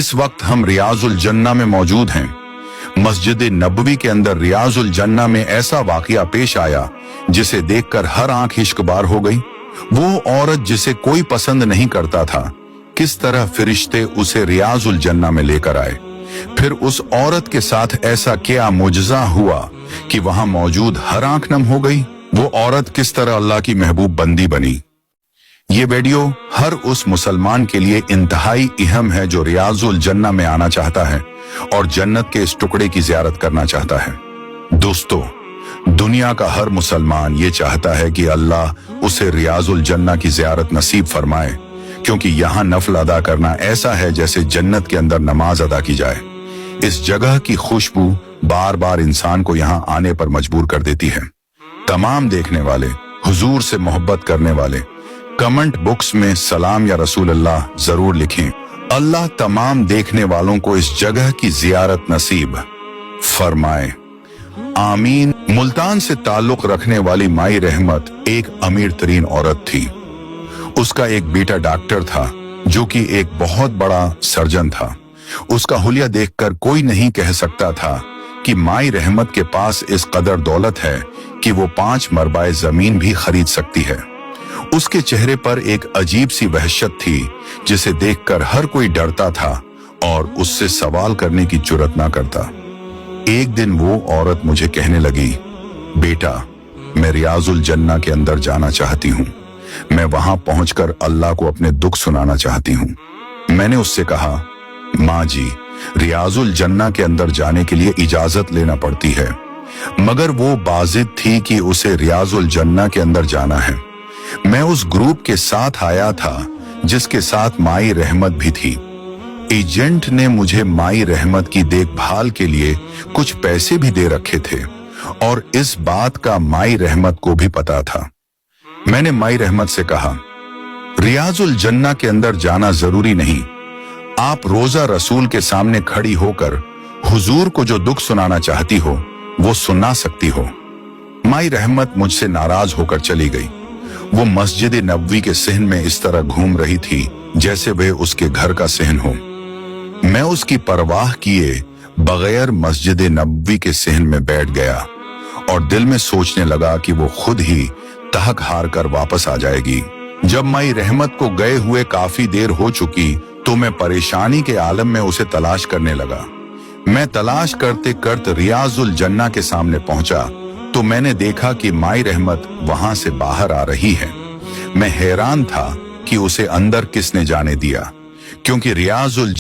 इस वक्त हम रियाजुल जन्ना में मौजूद हैं। मस्जिद नबवी के अंदर रियाजुल जन्ना में ऐसा वाकया पेश आया जिसे देखकर हर आंख इश्कबार हो गई। वो औरत जिसे कोई पसंद नहीं करता था, किस तरह फरिश्ते उसे रियाजुल जन्ना में लेकर आए। फिर उस औरत के साथ ऐसा क्या मुजज़ा हुआ कि वहां मौजूद हर आंख नम हो गई। वो औरत किस तरह अल्लाह की महबूब बंदी बनी। ये वीडियो हर उस मुसलमान के लिए इंतहाई अहम है जो रियाजुल जन्ना में आना चाहता है और जन्नत के इस टुकड़े की ज़ियारत करना चाहता है। दोस्तों, दुनिया का हर मुसलमान ये चाहता है कि अल्लाह उसे रियाजुल जन्ना की ज़ियारत नसीब फरमाए, क्योंकि यहाँ नफल अदा करना ऐसा है जैसे जन्नत के अंदर नमाज अदा की जाए। इस जगह की खुशबू बार बार इंसान को यहाँ आने पर मजबूर कर देती है। तमाम देखने वाले, हुजूर से मोहब्बत करने वाले कमेंट बॉक्स में सलाम या रसूल अल्लाह जरूर लिखें। अल्लाह तमाम देखने वालों को इस जगह की जियारत नसीब फरमाए, आमीन। मुल्तान से ताल्लुक रखने वाली माई रहमत एक अमीर तरीन औरत थी। उसका एक बेटा डॉक्टर था जो कि एक बहुत बड़ा सर्जन था। उसका हुलिया देखकर कोई नहीं कह सकता था कि माई रहमत के पास इस कदर दौलत है कि वो 5 मरबाए जमीन भी खरीद सकती है। उसके चेहरे पर एक अजीब सी वहशत थी जिसे देखकर हर कोई डरता था और उससे सवाल करने की जुर्रत ना करता। एक दिन वो औरत मुझे कहने लगी, बेटा, मैं रियाजुल जन्ना के अंदर जाना चाहती हूँ। मैं वहां पहुंचकर अल्लाह को अपने दुख सुनाना चाहती हूँ। मैंने उससे कहा, माँ जी, रियाजुल जन्ना के अंदर जाने के लिए इजाजत लेना पड़ती है। मगर वो बाजिद थी कि उसे रियाजुल जन्ना के अंदर जाना है। मैं उस ग्रुप के साथ आया था जिसके साथ माई रहमत भी थी। एजेंट ने मुझे माई रहमत की देखभाल के लिए कुछ पैसे भी दे रखे थे और इस बात का माई रहमत को भी पता था। मैंने माई रहमत से कहा, रियाजुल जन्ना के अंदर जाना जरूरी नहीं। आप रोजा रसूल के सामने खड़ी होकर हुजूर को जो दुख सुनाना चाहती हो वो सुना सकती हो। माई रहमत मुझसे नाराज होकर चली गई। वो मस्जिद नबवी के सहन में इस तरह घूम रही थी जैसे वे उसके घर का सहन हो। मैं उसकी परवाह किए बगैर मस्जिद नबवी के सहन में बैठ गया और दिल में सोचने लगा कि वो खुद ही तहक हार कर वापस आ जाएगी। जब माई रहमत को गए हुए काफी देर हो चुकी तो मैं परेशानी के आलम में उसे तलाश करने लगा। मैं तलाश करते करते रियाजुल जन्ना के सामने पहुंचा तो मैंने देखा कि माई रहमत वहां से बाहर आ रही है। मैं हैरान था कि उसे अंदर किसने जाने दिया, क्योंकि रियाजुल